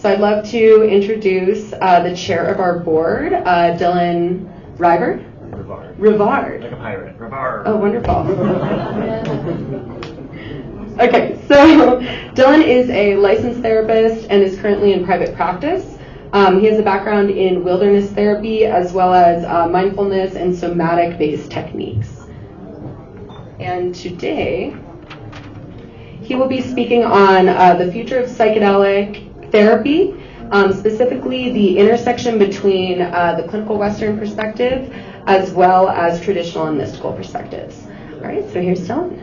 So I'd love to introduce the chair of our board, Dylan Rivard. Rivard. Like a pirate. Rivard. Oh, wonderful. Okay, so Dylan is a licensed therapist and is currently in private practice. He has a background in wilderness therapy as well as mindfulness and somatic-based techniques. And today, he will be speaking on the future of psychedelic therapy, specifically the intersection between the clinical Western perspective as well as traditional and mystical perspectives. All right, so here's Dylan.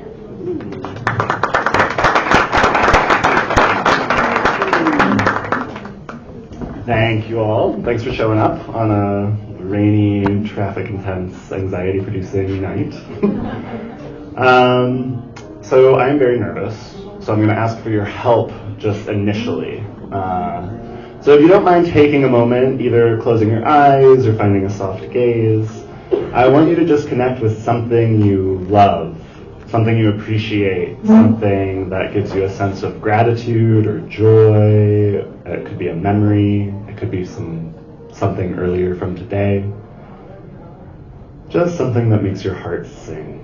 Thank you all. Thanks for showing up on a rainy, traffic-intense, anxiety-producing night. So I'm very nervous, so I'm going to ask for your help just initially. So if you don't mind taking a moment, either closing your eyes or finding a soft gaze, I want you to just connect with something you love, something you appreciate, something that gives you a sense of gratitude or joy. It could be a memory, it could be something earlier from today. Just something that makes your heart sing.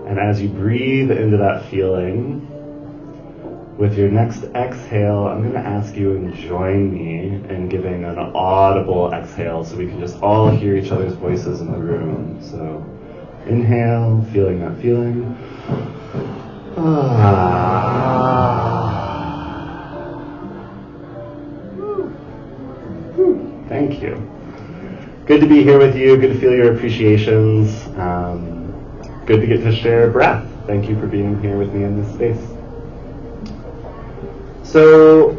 And as you breathe into that feeling, with your next exhale, I'm going to ask you to join me in giving an audible exhale so we can just all hear each other's voices in the room. So inhale, feeling that feeling. Thank you. Good to be here with you. Good to feel your appreciations. Good to get to share breath. Thank you for being here with me in this space. So,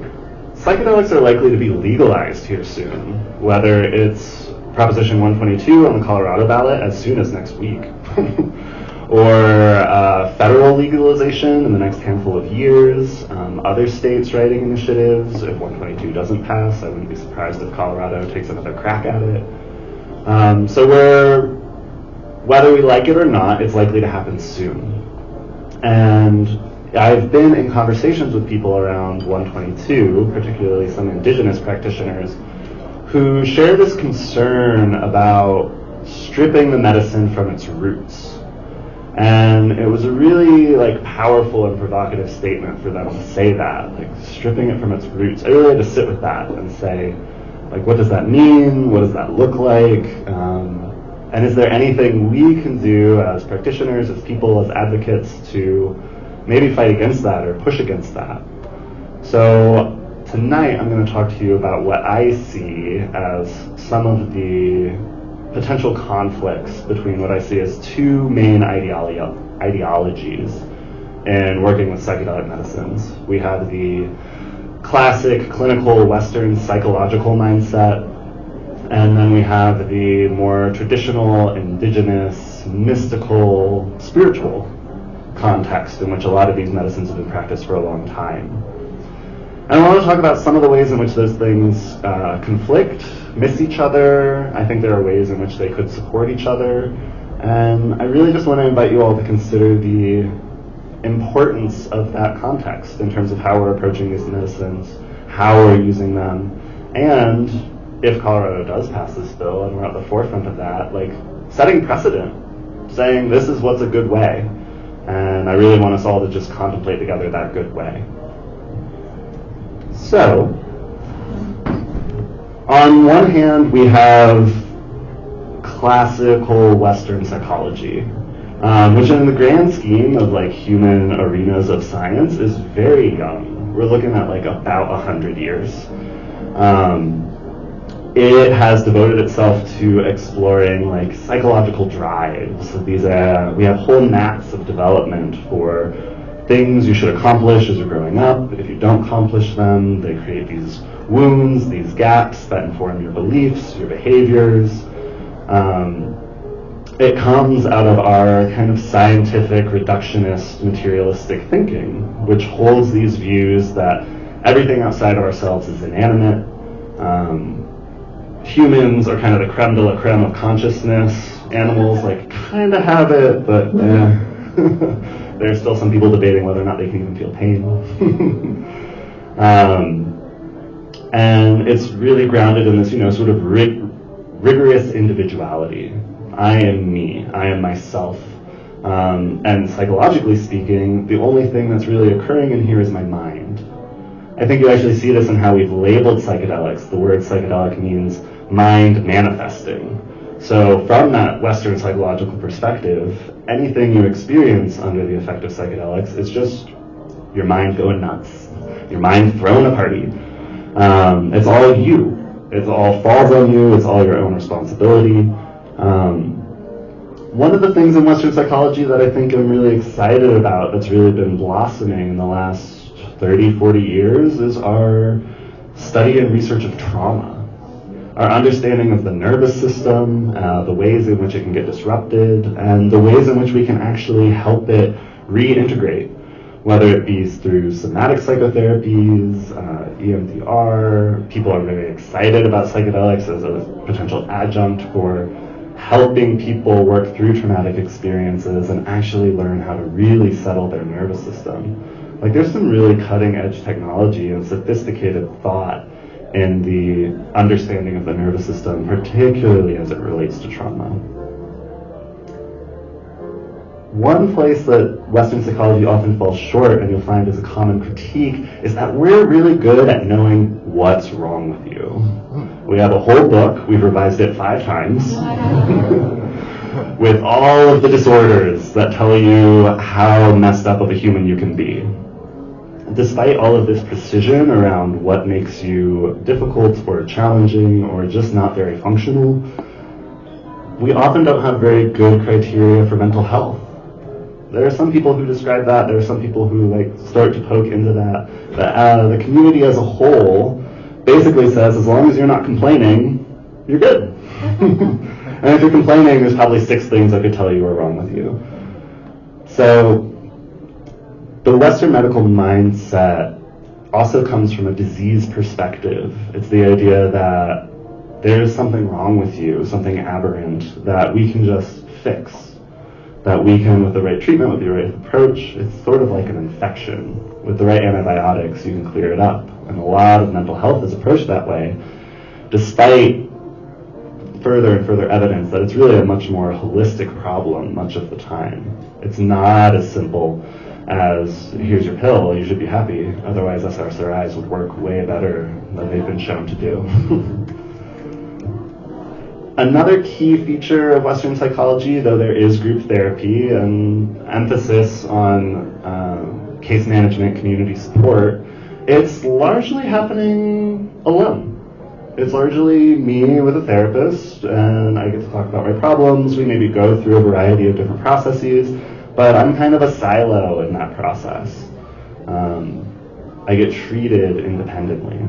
psychedelics are likely to be legalized here soon, whether it's Proposition 122 on the Colorado ballot as soon as next week, or federal legalization in the next handful of years, other states writing initiatives. If 122 doesn't pass, I wouldn't be surprised if Colorado takes another crack at it. So whether we like it or not, it's likely to happen soon. And I've been in conversations with people around 122, particularly some indigenous practitioners, who share this concern about stripping the medicine from its roots. And it was a really powerful and provocative statement for them to say that, stripping it from its roots. I really had to sit with that and say, what does that mean? What does that look like? And is there anything we can do as practitioners, as people, as advocates to maybe fight against that or push against that? So tonight I'm going to talk to you about what I see as some of the potential conflicts between what I see as two main ideologies in working with psychedelic medicines. We have the classic clinical Western psychological mindset, and then we have the more traditional, indigenous, mystical, spiritual context in which a lot of these medicines have been practiced for a long time. And I want to talk about some of the ways in which those things conflict, miss each other. I think there are ways in which they could support each other. And I really just want to invite you all to consider the importance of that context in terms of how we're approaching these medicines, how we're using them, and if Colorado does pass this bill and we're at the forefront of that, setting precedent, saying this is what's a good way. And I really want us all to just contemplate together that good way. So, on one hand, we have classical Western psychology, which in the grand scheme of human arenas of science is very young. We're looking at about 100 years. It has devoted itself to exploring psychological drives. So we have whole maps of development for things you should accomplish as you're growing up. If you don't accomplish them, they create these wounds, these gaps that inform your beliefs, your behaviors. It comes out of our kind of scientific, reductionist, materialistic thinking, which holds these views that everything outside of ourselves is inanimate. Humans are kind of the creme de la creme of consciousness. Animals kind of have it, but There's still some people debating whether or not they can even feel pain. And it's really grounded in this, sort of rigorous individuality. I am me. I am myself. And psychologically speaking, the only thing that's really occurring in here is my mind. I think you actually see this in how we've labeled psychedelics. The word psychedelic means mind manifesting. So from that Western psychological perspective, anything you experience under the effect of psychedelics is just your mind going nuts, your mind throwing a party. It's all you. It all falls on you. It's all your own responsibility. One of the things in Western psychology that I think I'm really excited about that's really been blossoming in the last 30, 40 years is our study and research of trauma. Our understanding of the nervous system, the ways in which it can get disrupted, and the ways in which we can actually help it reintegrate, whether it be through somatic psychotherapies, EMDR. People are very excited about psychedelics as a potential adjunct for helping people work through traumatic experiences and actually learn how to really settle their nervous system. Like, there's some really cutting edge technology and sophisticated thought in the understanding of the nervous system, particularly as it relates to trauma. One place that Western psychology often falls short, and you'll find as a common critique, is that we're really good at knowing what's wrong with you. We have a whole book, we've revised it 5 times, with all of the disorders that tell you how messed up of a human you can be. Despite all of this precision around what makes you difficult or challenging or just not very functional, we often don't have very good criteria for mental health. There are some people who describe that, there are some people who start to poke into that, but the community as a whole basically says as long as you're not complaining, you're good. And if you're complaining, there's probably 6 things I could tell you are wrong with you. So the Western medical mindset also comes from a disease perspective. It's the idea that there's something wrong with you, something aberrant, that we can just fix. That we can, with the right treatment, with the right approach, it's sort of like an infection. With the right antibiotics, you can clear it up. And a lot of mental health is approached that way, despite further and further evidence that it's really a much more holistic problem much of the time. It's not as simple as, here's your pill, you should be happy, otherwise SSRIs would work way better than they've been shown to do. Another key feature of Western psychology, though there is group therapy and emphasis on case management, community support, it's largely happening alone. It's largely me with a therapist, and I get to talk about my problems. We maybe go through a variety of different processes, but I'm kind of a silo in that process. I get treated independently.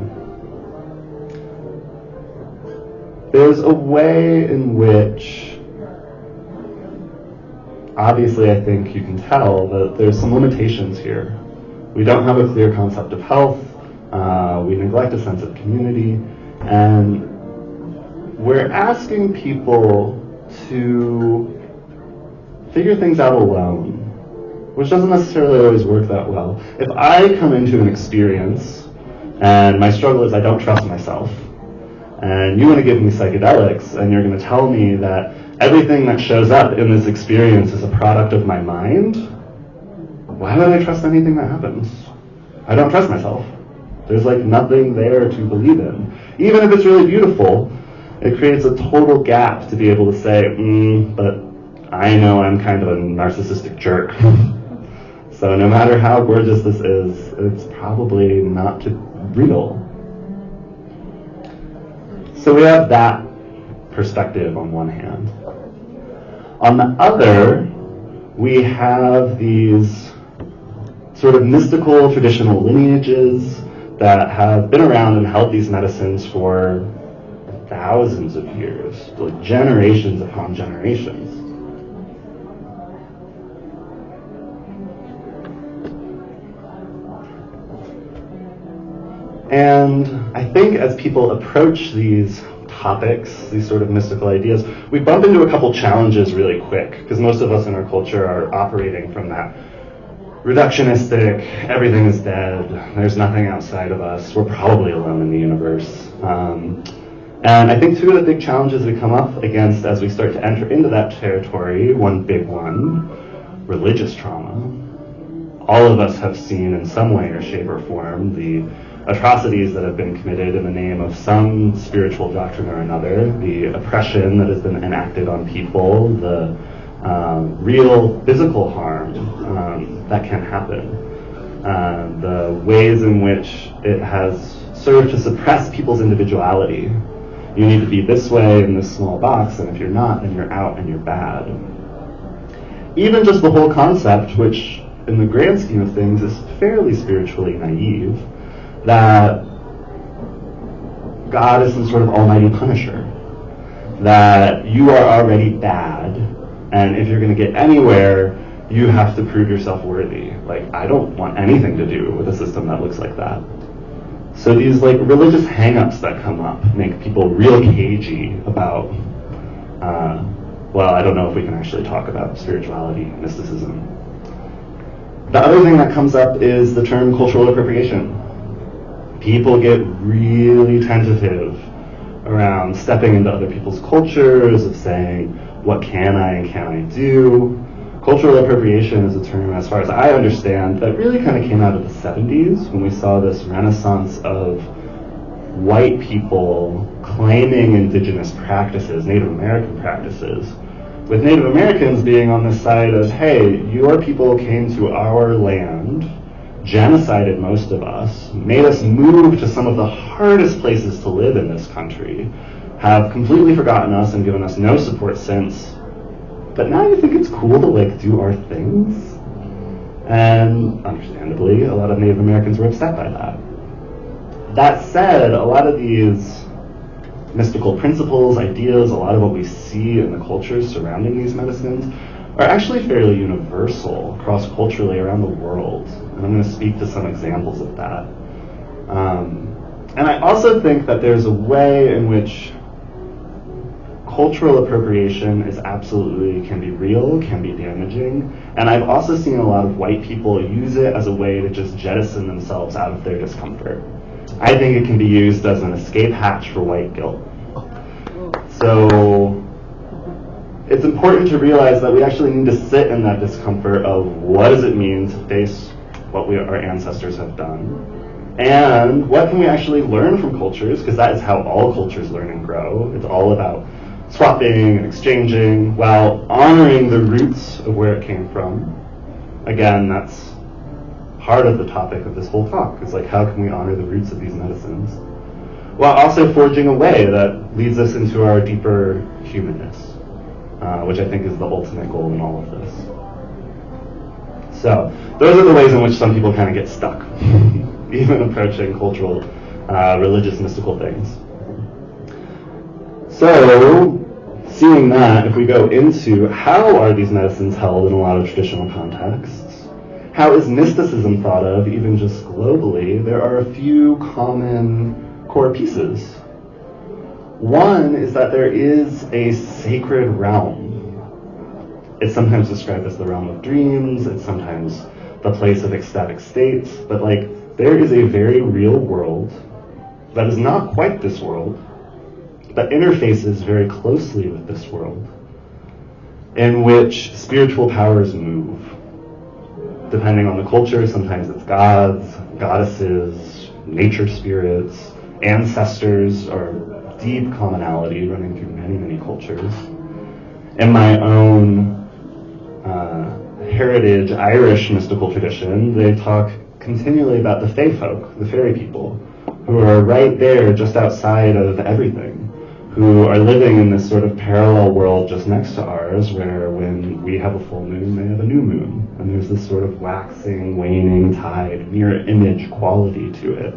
There's a way in which, obviously I think you can tell that there's some limitations here. We don't have a clear concept of health, we neglect a sense of community, and we're asking people to figure things out alone, which doesn't necessarily always work that well. If I come into an experience and my struggle is I don't trust myself, and you want to give me psychedelics, and you're going to tell me that everything that shows up in this experience is a product of my mind, why would I trust anything that happens? I don't trust myself. There's nothing there to believe in. Even if it's really beautiful, it creates a total gap to be able to say, but I know I'm kind of a narcissistic jerk. So no matter how gorgeous this is, it's probably not real. So we have that perspective on one hand. On the other, we have these sort of mystical traditional lineages that have been around and held these medicines for thousands of years, generations upon generations. And I think as people approach these topics, these sort of mystical ideas, we bump into a couple challenges really quick, because most of us in our culture are operating from that reductionistic, everything is dead, there's nothing outside of us, we're probably alone in the universe. And I think two of the big challenges we come up against as we start to enter into that territory, one big one, religious trauma. All of us have seen in some way or shape or form the atrocities that have been committed in the name of some spiritual doctrine or another, the oppression that has been enacted on people, the real physical harm that can happen, the ways in which it has served to suppress people's individuality. You need to be this way in this small box, and if you're not, then you're out and you're bad. Even just the whole concept, which in the grand scheme of things is fairly spiritually naive, that God is some sort of almighty punisher, that you are already bad, and if you're going to get anywhere, you have to prove yourself worthy. Like, I don't want anything to do with a system that looks like that. So these like religious hang-ups that come up make people real cagey about, well, I don't know if we can actually talk about spirituality, mysticism. The other thing that comes up is the term cultural appropriation. People get really tentative around stepping into other people's cultures, of saying, what can I and can I do? Cultural appropriation is a term, as far as I understand, that really kind of came out of the 70s, when we saw this renaissance of white people claiming indigenous practices, Native American practices, with Native Americans being on the side of, hey, your people came to our land, genocided most of us, made us move to some of the hardest places to live in this country, have completely forgotten us and given us no support since, but now you think it's cool to like do our things? And understandably, a lot of Native Americans were upset by that. That said, a lot of these mystical principles, ideas, a lot of what we see in the cultures surrounding these medicines are actually fairly universal cross-culturally around the world. And I'm going to speak to some examples of that. And I also think that there's a way in which cultural appropriation is absolutely, can be real, can be damaging. And I've also seen a lot of white people use it as a way to just jettison themselves out of their discomfort. I think it can be used as an escape hatch for white guilt. So it's important to realize that we actually need to sit in that discomfort of what does it mean to face what our ancestors have done, and what can we actually learn from cultures, because that is how all cultures learn and grow. It's all about swapping and exchanging while honoring the roots of where it came from. Again, that's part of the topic of this whole talk, is like, how can we honor the roots of these medicines while also forging a way that leads us into our deeper humanness, which I think is the ultimate goal in all of this. So those are the ways in which some people kind of get stuck, even approaching cultural, religious, mystical things. So, seeing that, if we go into how are these medicines held in a lot of traditional contexts, how is mysticism thought of, even just globally, there are a few common core pieces. One is that there is a sacred realm. It's sometimes described as the realm of dreams, it's sometimes the place of ecstatic states, but like, there is a very real world that is not quite this world, that interfaces very closely with this world, in which spiritual powers move. Depending on the culture, sometimes it's gods, goddesses, nature spirits, ancestors, or deep commonality running through many, many cultures. In my own heritage Irish mystical tradition, they talk continually about the fae folk, the fairy people, who are right there just outside of everything, who are living in this sort of parallel world just next to ours, where when we have a full moon, they have a new moon. And there's this sort of waxing, waning tide, mirror image quality to it.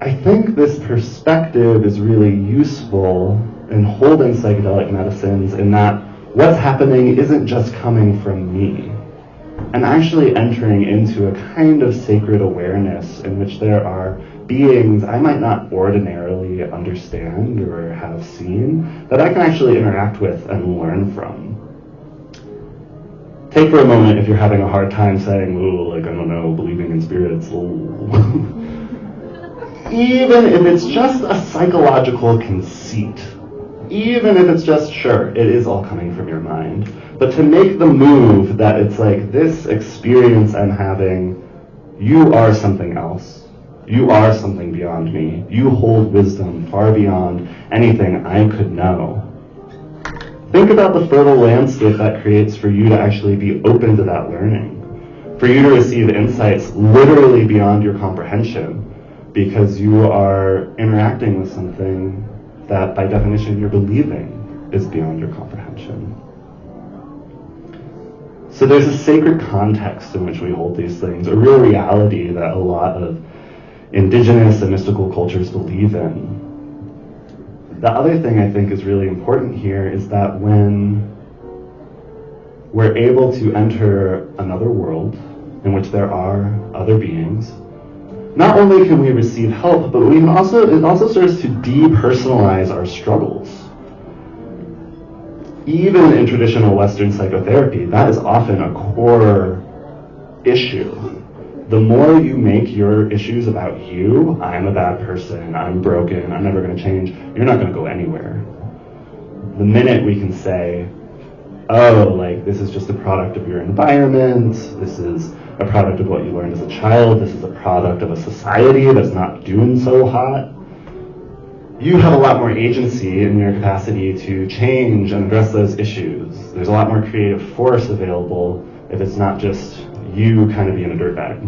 I think this perspective is really useful in holding psychedelic medicines, in that what's happening isn't just coming from me, and actually entering into a kind of sacred awareness in which there are beings I might not ordinarily understand or have seen, that I can actually interact with and learn from. take for a moment, if you're having a hard time saying, oh, like, I don't know, believing in spirits, oh. Even if it's just a psychological conceit, even if it's just, sure, it is all coming from your mind, but to make the move that it's like, this experience I'm having, you are something else. You are something beyond me. You hold wisdom far beyond anything I could know. Think about the fertile landscape that creates for you to actually be open to that learning, for you to receive insights literally beyond your comprehension, because you are interacting with something that by definition you're believing is beyond your comprehension. So there's a sacred context in which we hold these things, a real reality that a lot of indigenous and mystical cultures believe in. The other thing I think is really important here is that when we're able to enter another world in which there are other beings, not only can we receive help, but we can it also serves to depersonalize our struggles. Even in traditional Western psychotherapy, that is often a core issue. The more you make your issues about you, I'm a bad person, I'm broken, I'm never going to change, you're not going to go anywhere. The minute we can say, oh, like, this is just a product of your environment, this is a product of what you learned as a child, this is a product of a society that's not doing so hot, you have a lot more agency in your capacity to change and address those issues. There's a lot more creative force available if it's not just you kind of being a dirtbag.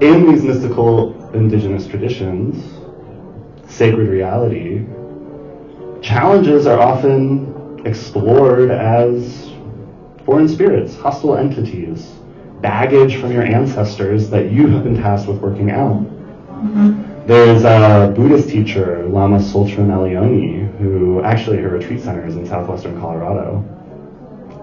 In these mystical indigenous traditions, sacred reality, challenges are often explored as foreign spirits, hostile entities, baggage from your ancestors that you have been tasked with working out. Mm-hmm. There's a Buddhist teacher, Lama Tsultrim Elioni, who actually her retreat center is in southwestern Colorado.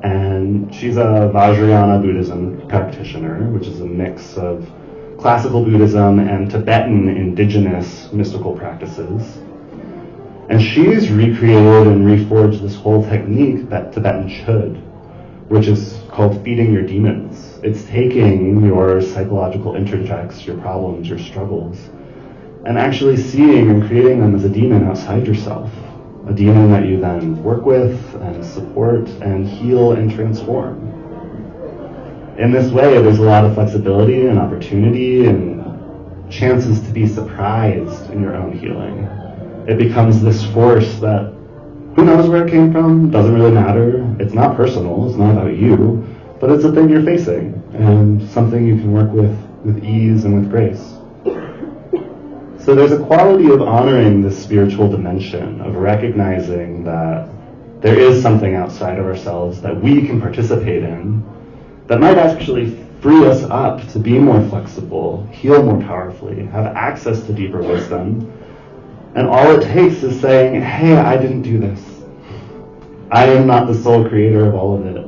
And she's a Vajrayana Buddhism practitioner, which is a mix of classical Buddhism and Tibetan indigenous mystical practices. And she's recreated and reforged this whole technique that Tibetan chud, which is called feeding your demons. It's taking your psychological interjects, your problems, your struggles, and actually seeing and creating them as a demon outside yourself. A demon that you then work with and support and heal and transform. In this way, there's a lot of flexibility and opportunity and chances to be surprised in your own healing. It becomes this force that who knows where it came from, doesn't really matter. It's not personal, it's not about you, but it's a thing you're facing and something you can work with ease and with grace. So there's a quality of honoring this spiritual dimension, of recognizing that there is something outside of ourselves that we can participate in that might actually free us up to be more flexible, heal more powerfully, have access to deeper wisdom. And all it takes is saying, hey, I didn't do this. I am not the sole creator of all of it.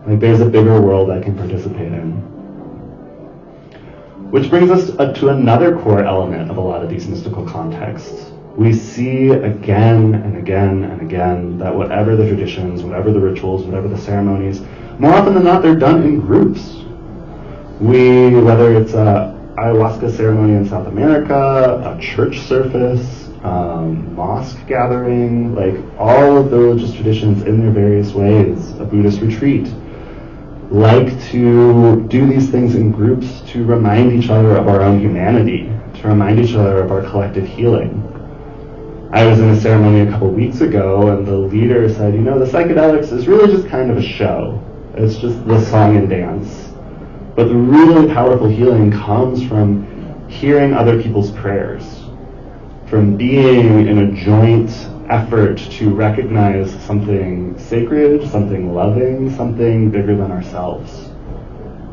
Like, there's a bigger world I can participate in. Which brings us to another core element of a lot of these mystical contexts. We see again and again and again that whatever the traditions, whatever the rituals, whatever the ceremonies, more often than not, they're done in groups. Whether it's a ayahuasca ceremony in South America, a church service, mosque gathering, like all of the religious traditions in their various ways, a Buddhist retreat, like to do these things in groups to remind each other of our own humanity, to remind each other of our collective healing. I was in a ceremony a couple weeks ago, and the leader said, the Psychedelics is really just kind of a show. It's just the song and dance. But the really powerful healing comes from hearing other people's prayers, from being in a joint effort to recognize something sacred, something loving, something bigger than ourselves.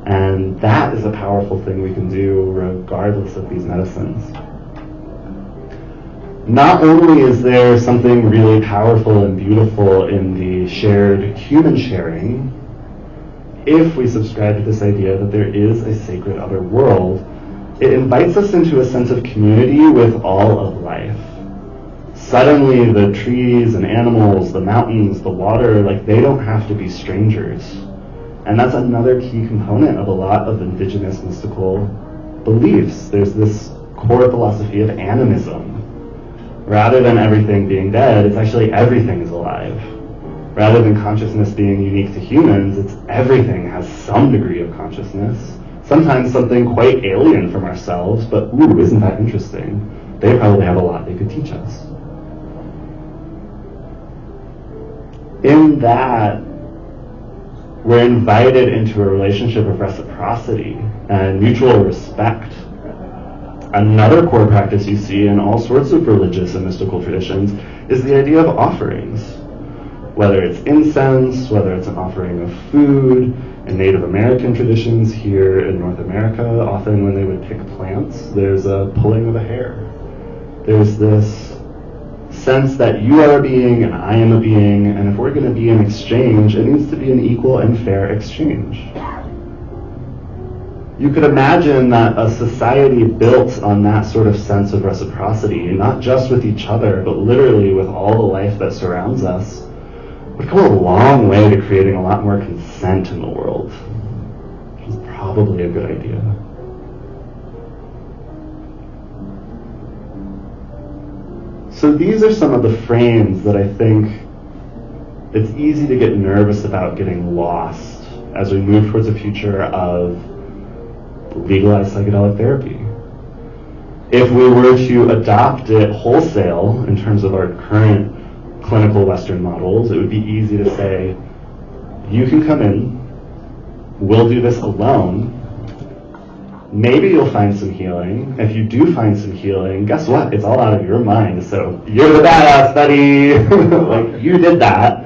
And that is a powerful thing we can do regardless of these medicines. Not only is there something really powerful and beautiful in the shared human sharing, if we subscribe to this idea that there is a sacred other world, it invites us into a sense of community with all of life. suddenly the trees and animals, the mountains, the water, like they don't have to be strangers. And that's another key component of a lot of indigenous mystical beliefs. There's this core philosophy of animism. Rather than everything being dead, it's actually everything is alive. Rather than consciousness being unique to humans, it's everything has some degree of consciousness. Sometimes something quite alien from ourselves, but ooh, isn't that interesting? They probably have a lot they could teach us. In that, we're invited into a relationship of reciprocity and mutual respect. Another core practice you see in all sorts of religious and mystical traditions is the idea of offerings. Whether it's incense, whether it's an offering of food. In Native American traditions here in North America, often when they would pick plants, there's a pulling of a hair. There's this sense that you are a being and I am a being, and if we're going to be in exchange, it needs to be an equal and fair exchange. You could imagine that a society built on that sort of sense of reciprocity, not just with each other, but literally with all the life that surrounds us, would go a long way to creating a lot more consent in the world, which is probably a good idea. So these are some of the frames that I think it's easy to get nervous about getting lost as we move towards a future of legalized psychedelic therapy. If we were to adopt it wholesale in terms of our current clinical Western models, it would be easy to say, you can come in, we'll do this alone, maybe you'll find some healing. If you do find some healing, guess what? It's all out of your mind, so you're the badass, buddy! Like, you did that.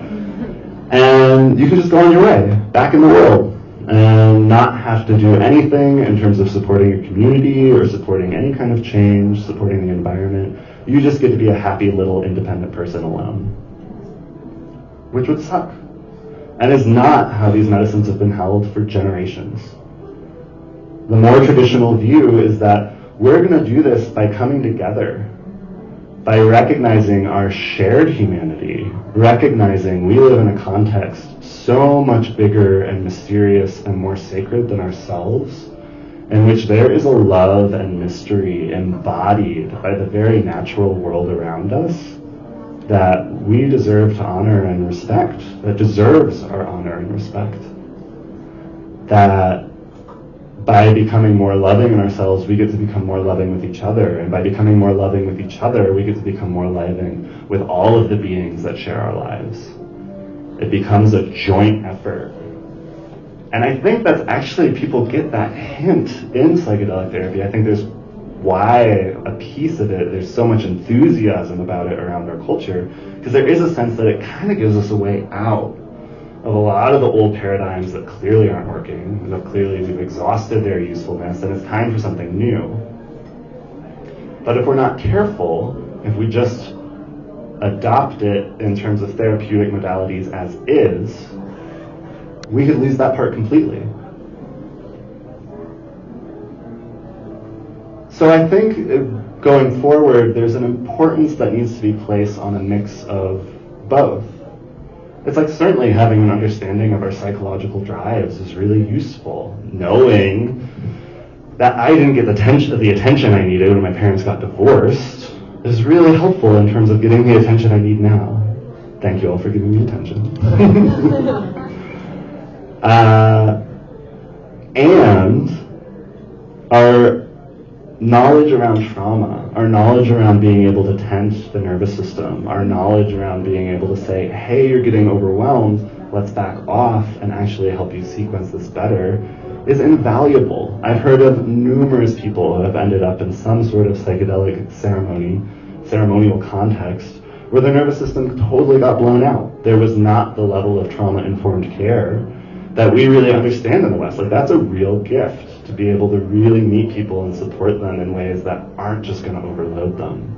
And you can just go on your way, back in the world, and not have to do anything in terms of supporting your community or supporting any kind of change, supporting the environment. You just get to be a happy little independent person alone, which would suck, and is not how these medicines have been held for generations. The more traditional view is that we're going to do this by coming together, by recognizing our shared humanity, recognizing we live in a context so much bigger and mysterious and more sacred than ourselves, in which there is a love and mystery embodied by the very natural world around us that we deserve to honor and respect, that deserves our honor and respect. That by becoming more loving in ourselves, we get to become more loving with each other, and by becoming more loving with each other, we get to become more loving with all of the beings that share our lives. It becomes a joint effort. And I think that's actually, people get that hint in psychedelic therapy. I think there's why a piece of it, there's so much enthusiasm about it around our culture, because there is a sense that it kind of gives us a way out of a lot of the old paradigms that clearly aren't working, that clearly we've exhausted their usefulness, and it's time for something new. But if we're not careful, if we just adopt it in terms of therapeutic modalities as is, we could lose that part completely. So I think going forward, there's an importance that needs to be placed on a mix of both. It's like certainly having an understanding of our psychological drives is really useful. Knowing that I didn't get the attention I needed when my parents got divorced is really helpful in terms of getting the attention I need now. Thank you all for giving me attention. And our knowledge around trauma, our knowledge around being able to tend the nervous system, our knowledge around being able to say, hey, you're getting overwhelmed, let's back off and actually help you sequence this better, is invaluable. I've heard of numerous people who have ended up in some sort of psychedelic ceremonial context, where their nervous system totally got blown out. There was not the level of trauma-informed care that we really understand in the West. Like, that's a real gift, to be able to really meet people and support them in ways that aren't just going to overload them.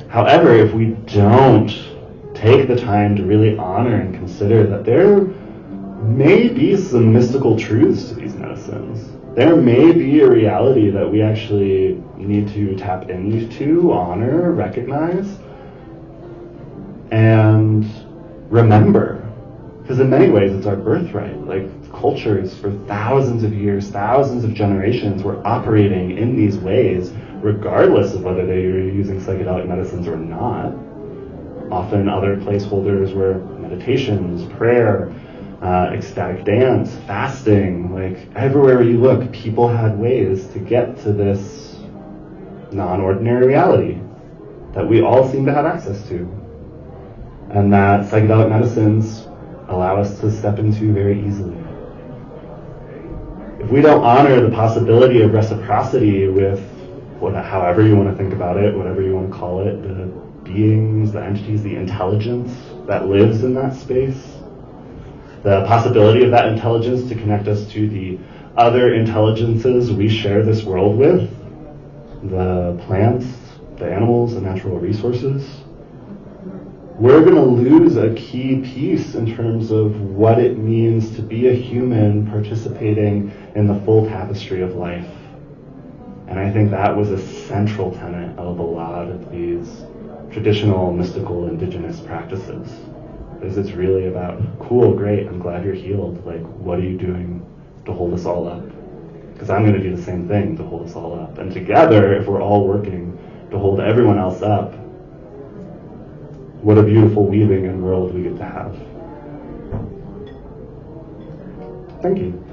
However, if we don't take the time to really honor and consider that they're may be some mystical truths to these medicines. There may be a reality that we actually need to tap into, honor, recognize, and remember. Because in many ways, it's our birthright. Like, cultures for thousands of years, thousands of generations were operating in these ways, regardless of whether they were using psychedelic medicines or not. Often other placeholders were meditations, prayer, ecstatic dance, fasting. Like, everywhere you look, people had ways to get to this non-ordinary reality that we all seem to have access to. And that psychedelic medicines allow us to step into very easily. If we don't honor the possibility of reciprocity with however you want to think about it, whatever you want to call it, the beings, the entities, the intelligence that lives in that space, the possibility of that intelligence to connect us to the other intelligences we share this world with, the plants, the animals, the natural resources, we're going to lose a key piece in terms of what it means to be a human participating in the full tapestry of life. And I think that was a central tenet of a lot of these traditional, mystical, indigenous practices. Is it's really about, cool, great, I'm glad you're healed. Like, what are you doing to hold us all up? Because I'm going to do the same thing to hold us all up. And together, if we're all working to hold everyone else up, what a beautiful weaving and world we get to have. Thank you.